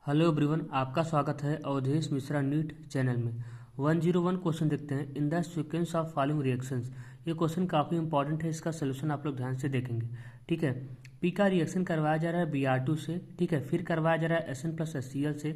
Hello everyone, आपका स्वागत है अवधेश मिश्रा नीट चैनल में। 101 क्वेश्चन देखते हैं। In the sequence of following reactions. ये क्वेश्चन काफ़ी इंपॉर्टेंट है, इसका सोल्यूशन आप लोग ध्यान से देखेंगे। ठीक है, पी का रिएक्शन करवाया जा रहा है Br2 से, ठीक है, फिर करवाया जा रहा है Sn प्लस HCl से,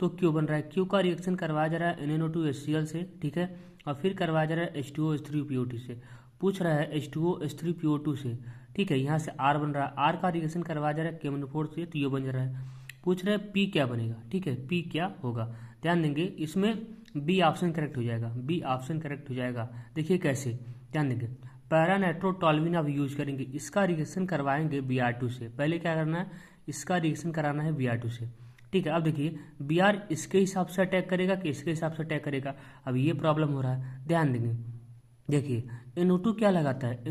तो क्यू बन रहा है। क्यू का रिएक्शन करवाया जा रहा है NaNO2 HCl से, ठीक है, और फिर करवाया जा रहा है H2O से। पूछ रहा है H2O से, ठीक है, यहाँ से R बन रहा है। R का रिएक्शन करवाया जा रहा है KMnO4 से, तो ये बन रहा है। पूछ रहे हैं पी क्या बनेगा, ठीक है, पी क्या होगा। ध्यान देंगे, इसमें बी ऑप्शन करेक्ट हो जाएगा, बी ऑप्शन करेक्ट हो जाएगा। देखिए कैसे, ध्यान देंगे, पैरा नाइट्रोटोल्यूइन अब यूज करेंगे, इसका रिएक्शन करवाएंगे Br2 से। पहले क्या करना है, इसका रिएक्शन कराना है Br2 से, ठीक है। अब देखिए Br इसके हिसाब से अटैक करेगा कि इसके हिसाब से अटैक करेगा, अब ये प्रॉब्लम हो रहा है। ध्यान देंगे, देखिए NO2 क्या लगाता है,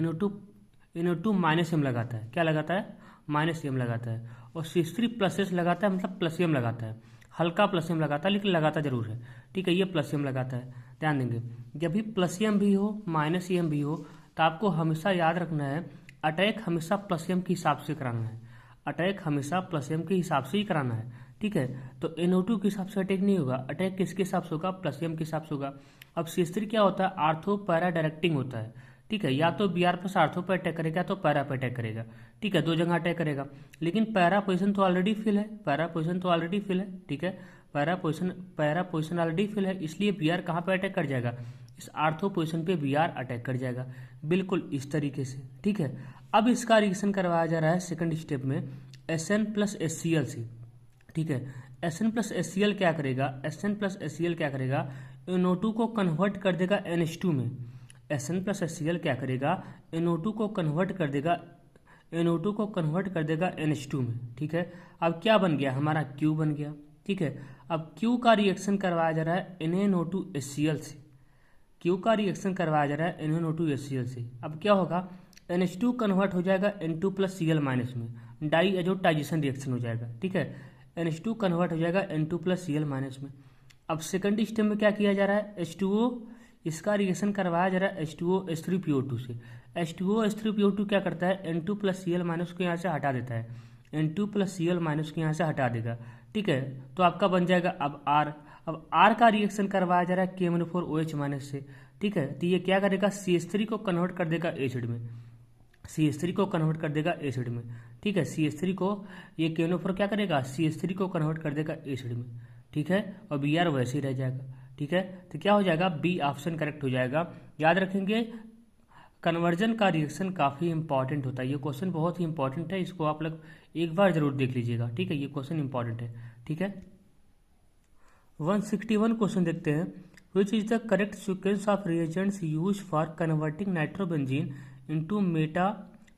NO2 माइनस एम लगाता है। क्या लगाता है, माइनस एम लगाता है। और C3 प्लस एस लगाता है, मतलब प्लस एम लगाता है, हल्का प्लस एम लगाता है लेकिन लगाता जरूर है, ठीक है। ये प्लस एम लगाता है। ध्यान देंगे, जब भी प्लस एम भी हो माइनस एम भी हो, तो आपको हमेशा याद रखना है अटैक हमेशा प्लस एम के हिसाब से कराना है, अटैक हमेशा प्लस एम के हिसाब से ही कराना है, ठीक है। तो NO2 के हिसाब से अटैक नहीं होगा, अटैक किसके हिसाब से होगा, प्लस एम के हिसाब से होगा। अब C3 क्या होता है, आर्थो पैरा डायरेक्टिंग होता है, ठीक है। या तो Br प्लस आर्थो पर अटैक करेगा तो पैरा पर अटैक करेगा, ठीक है, दो जगह अटैक करेगा। लेकिन पैरा पोजिशन तो ऑलरेडी फिल है, पैरा पोजिशन तो ऑलरेडी फिल है, ठीक है, पैरा पोजिशन ऑलरेडी फिल है, इसलिए Br कहाँ पे अटैक कर जाएगा, इस आर्थो पोजिशन पे Br अटैक कर जाएगा, बिल्कुल इस तरीके से, ठीक है। अब इसका रिएक्शन करवाया जा रहा है सेकंड स्टेप में Sn प्लस HCl से, ठीक है। Sn प्लस HCl क्या करेगा, Sn प्लस HCl क्या करेगा, NO2 को कन्वर्ट कर देगा NH2 में। Sn प्लस HCl क्या करेगा, NO2 को कन्वर्ट कर देगा, NO2 को कन्वर्ट कर देगा NH2 में, ठीक है। अब क्या बन गया, हमारा Q बन गया, ठीक है। अब Q का रिएक्शन करवाया जा रहा है NaNO2 HCl से, Q का रिएक्शन करवाया जा रहा है NaNO2 HCl से। अब क्या होगा, NH2 कन्वर्ट हो जाएगा N2 प्लस Cl माइनस में, डाई एजोटाइजेशन रिएक्शन हो जाएगा, ठीक है। NH2 कन्वर्ट हो जाएगा N2 प्लस Cl माइनस में। अब सेकंड स्टेप में क्या किया जा रहा है, H2O, इसका रिएक्शन करवाया जा रहा है H2O से। H2O क्या करता है, N2 प्लस Cl माइनस को यहाँ से हटा देता है, N2 प्लस Cl माइनस को यहाँ से हटा देगा, ठीक है। तो आपका बन जाएगा अब R। अब R का रिएक्शन करवाया जा रहा है KMnO4OH माइनस से, ठीक है। तो ये क्या करेगा, CH3 को कन्वर्ट कर देगा एसिड में, CH3 को कन्वर्ट कर देगा एसिड में, ठीक है। CH3 को ये KMnO4 क्या करेगा, CH3 को कन्वर्ट कर देगा एसिड में, ठीक है। और Br वैसे ही रह जाएगा, ठीक है। तो क्या हो जाएगा, बी ऑप्शन करेक्ट हो जाएगा। याद रखेंगे, कन्वर्जन का रिएक्शन काफ़ी इंपॉर्टेंट होता है, ये क्वेश्चन बहुत ही इंपॉर्टेंट है, इसको आप लोग एक बार जरूर देख लीजिएगा, ठीक है। ये क्वेश्चन इंपॉर्टेंट है, ठीक है। 161 क्वेश्चन देखते हैं। Which is the correct sequence of reagents use for converting nitrobenzene into meta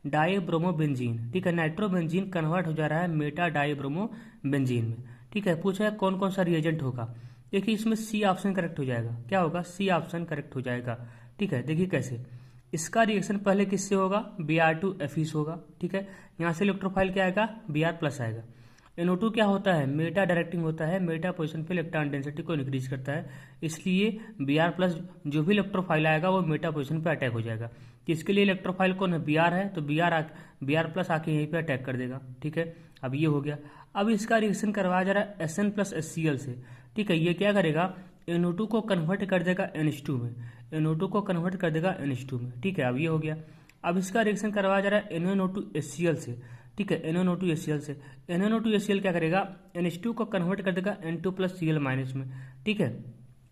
dibromobenzene, ठीक है। नाइट्रोबेंजीन कन्वर्ट हो जा रहा है मेटा डाइब्रोमोबेंजीन में, ठीक है। पूछा है कौन कौन सा रिएजेंट होगा। देखिए इसमें सी ऑप्शन करेक्ट हो जाएगा, क्या होगा, सी ऑप्शन करेक्ट हो जाएगा, ठीक है। देखिए कैसे, इसका रिएक्शन पहले किससे होगा, Br2 Fe से होगा, ठीक है। यहाँ से इलेक्ट्रोफाइल क्या आएगा, Br प्लस आएगा। NO2 क्या होता है, मेटा डायरेक्टिंग होता है, मेटा पोजीशन पे इलेक्ट्रॉन डेंसिटी को इंक्रीज करता है, इसलिए Br प्लस जो भी इलेक्ट्रोफाइल आएगा वो मेटा पोजीशन पे अटैक हो जाएगा। इसके लिए इलेक्ट्रोफाइल कौन है, Br है, तो Br प्लस आके यहीं पे अटैक कर देगा, ठीक है। अब ये हो गया। अब इसका रिएक्शन करवाया जा रहा है Sn प्लस HCl से, ठीक है। ये क्या करेगा, NO2 को कन्वर्ट कर देगा NH2 में, NO2 को कन्वर्ट कर देगा NH2 में, ठीक है। अब ये हो गया। अब इसका रिएक्शन करवाया जा रहा है NaNO2 HCl से, ठीक है, NaNO2 HCl से। NaNO2 HCl क्या करेगा, NH2 को कन्वर्ट कर देगा N2 प्लस Cl माइनस में, ठीक है।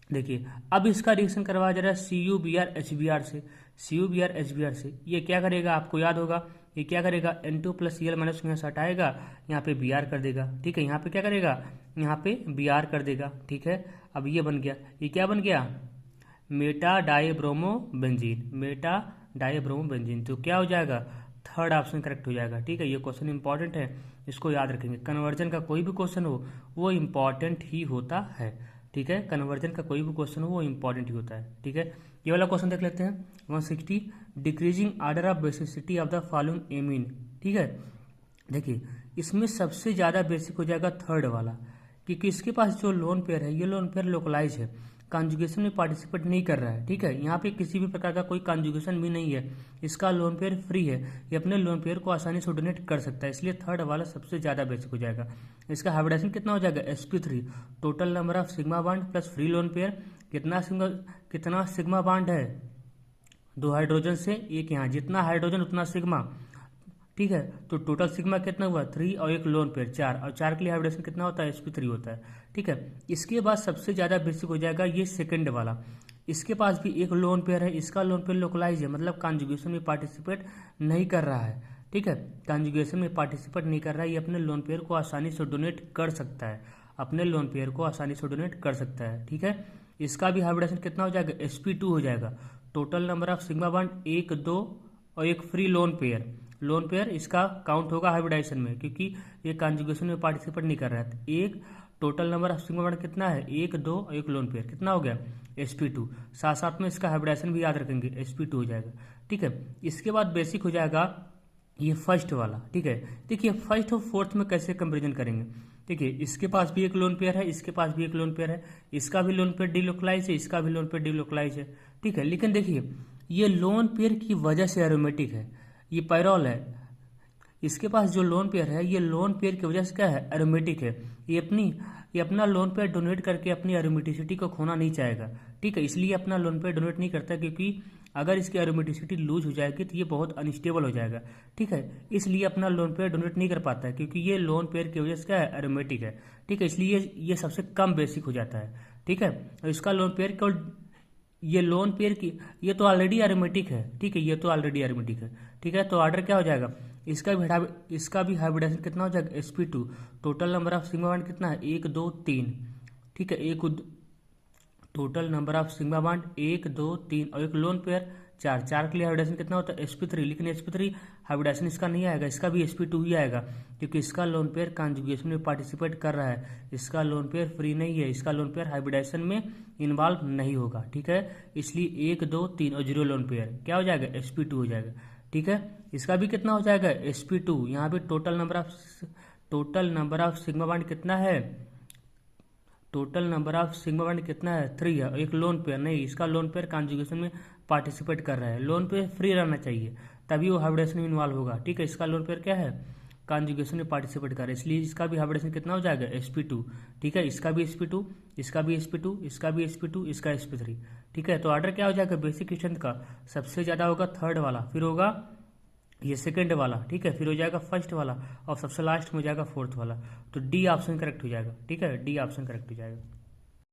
देखिए अब इसका रिएक्शन करवाया जा रहा है CuBr HBr से, CuBr HBr से। ये क्या करेगा, आपको याद होगा, ये क्या करेगा, N2 प्लस Cl माइनस यहाँ से हटाएगा, यहाँ पे Br कर देगा, ठीक है। यहाँ पे क्या करेगा, यहाँ पे Br कर देगा, ठीक है। अब ये बन गया, ये क्या बन गया, मेटा डाइब्रोमोबेंजीन, मेटा डाइब्रोमोबेंजीन। तो क्या हो जाएगा, थर्ड ऑप्शन करेक्ट हो जाएगा, ठीक है। ये क्वेश्चन इंपॉर्टेंट है, इसको याद रखेंगे। कन्वर्जन का कोई भी क्वेश्चन हो वो इंपॉर्टेंट ही होता है, ठीक है। कन्वर्जन का कोई भी क्वेश्चन हो वो इंपॉर्टेंट ही होता है, ठीक है। ये वाला क्वेश्चन देख लेते हैं। 160 decreasing order of basicity of the following amine, ठीक है। देखिए इसमें सबसे ज़्यादा बेसिक हो जाएगा थर्ड वाला, क्योंकि इसके पास जो लोन पेयर है ये लोन पेयर लोकलाइज है, कॉन्जुगेशन में पार्टिसिपेट नहीं कर रहा है। ठीक है, यहाँ पे किसी भी प्रकार का कोई कॉन्जुगेशन भी नहीं है, इसका लोन पेयर फ्री है, ये अपने लोन पेयर को आसानी से डोनेट कर सकता है, इसलिए थर्ड वाला सबसे ज़्यादा बेसिक हो जाएगा। इसका हाइब्रिडाइजेशन कितना हो जाएगा, sp3, total number of sigma bond plus free lone pair. कितना सिग्मा बॉन्ड है, 2 हाइड्रोजन से 1 यहाँ, जितना हाइड्रोजन उतना सिग्मा। ठीक है, तो टोटल सिग्मा कितना हुआ 3 और 1 लोन पेयर 4, और 4 के लिए हाइब्रिडेशन कितना होता है, sp3 होता है। ठीक है, इसके बाद सबसे ज़्यादा बेसिक हो जाएगा ये सेकंड वाला। इसके पास भी एक लोन पेयर है, इसका लोन पेयर लोकलाइज है, मतलब कॉन्जुगेशन में पार्टिसिपेट नहीं कर रहा है। ठीक है, कॉन्जुगेशन में पार्टिसिपेट नहीं कर रहा है, ये अपने लोन पेयर को आसानी से डोनेट कर सकता है, अपने लोन पेयर को आसानी से डोनेट कर सकता है। ठीक है, इसका भी हाइब्रिडेशन कितना हो जाएगा, sp2 हो जाएगा। Total number of sigma bond 1, 2 और एक फ्री लोन पेयर इसका काउंट होगा हाइब्रिडाइजेशन में, क्योंकि ये कॉन्जुगेशन में पार्टिसिपेट नहीं कर रहा है। एक total number of sigma bond कितना है, 1, 2 और एक लोन पेयर, कितना हो गया, sp2। साथ साथ में इसका हाइब्रिडाइजेशन भी याद रखेंगे, sp2 हो जाएगा। ठीक है, इसके बाद बेसिक हो जाएगा ये फर्स्ट वाला। ठीक है, देखिए फर्स्ट और फोर्थ में कैसे कंपेरिजन करेंगे। देखिए इसके पास भी एक लोन पेयर है, इसके पास भी एक लोन पेयर है, इसका भी लोन पेयर डिलोकलाइज है, इसका भी लोन पेयर डिलोकलाइज है। ठीक है, लेकिन देखिए ये लोन पेयर की वजह से एरोमेटिक है, ये पैरॉल है। इसके पास जो लोन पेयर है, ये लोन पेयर की वजह से क्या है, एरोमेटिक है। ये अपना लोन पेयर डोनेट करके अपनी एरोमेटिसिटी को खोना नहीं चाहेगा। ठीक है, इसलिए अपना लोन पेयर डोनेट नहीं करता, क्योंकि अगर इसकी एरोमेटिसिटी लूज हो जाएगी तो ये बहुत अनस्टेबल हो जाएगा। ठीक है, इसलिए अपना लोन पेयर डोनेट नहीं कर पाता है, क्योंकि ये लोन पेयर की वजह से क्या है, एरोमेटिक है। ठीक है, इसलिए ये सबसे कम बेसिक हो जाता है। ठीक है, इसका लोन पेयर केवल ये लोन पेयर की, ये तो ऑलरेडी एरोमेटिक है। ठीक है, ये तो ऑलरेडी एरोमेटिक है। ठीक है, तो ऑर्डर क्या हो जाएगा, इसका भी हाइब्रिडाइजेशन कितना हो जाएगा, sp2। Total number of sigma bond कितना है, 1, 2, 3। ठीक है, total number of sigma bond 1, 2, 3 और एक लोन पेयर 4 के लिए हाइब्रिडाइजेशन कितना होता है, sp3। लेकिन sp3 हाइब्रिडाइजेशन इसका नहीं आएगा, इसका भी sp2 ही आएगा, क्योंकि इसका लोन पेयर कॉन्जुगेशन में पार्टिसिपेट कर रहा है, इसका लोन पेयर फ्री नहीं है, इसका लोन पेयर हाइब्रिडाइजेशन में इन्वॉल्व नहीं होगा। ठीक है, इसलिए 1, 2, 3 और 0 लोन पेयर क्या हो जाएगा, sp2 हो जाएगा। ठीक है, इसका भी कितना हो जाएगा, sp2। यहाँ पे total number of sigma bond कितना है, total number of sigma bond कितना है, 3 है। एक लोन पेयर नहीं, इसका लोन पेयर कॉन्जुगेशन में पार्टिसिपेट कर रहा है, लोन पेयर फ्री रहना चाहिए तभी वो हाइब्रिडेशन में इन्वॉल्व होगा। ठीक है, इसका लोन पेयर क्या है, कॉन्जुगेशन में पार्टिसिपेट कर रहा है, इसलिए इसका भी हाइब्रिडेशन कितना हो जाएगा, sp2। ठीक है, इसका भी sp2, इसका भी sp2, इसका भी sp2, इसका sp3। ठीक है, तो ऑर्डर क्या हो जाएगा बेसिक स्ट्रेंथ का, सबसे ज़्यादा होगा थर्ड वाला, फिर होगा ये सेकंड वाला। ठीक है, फिर हो जाएगा फर्स्ट वाला, और सबसे लास्ट में हो जाएगा फोर्थ वाला। तो डी ऑप्शन करेक्ट हो जाएगा। ठीक है, डी ऑप्शन करेक्ट हो जाएगा।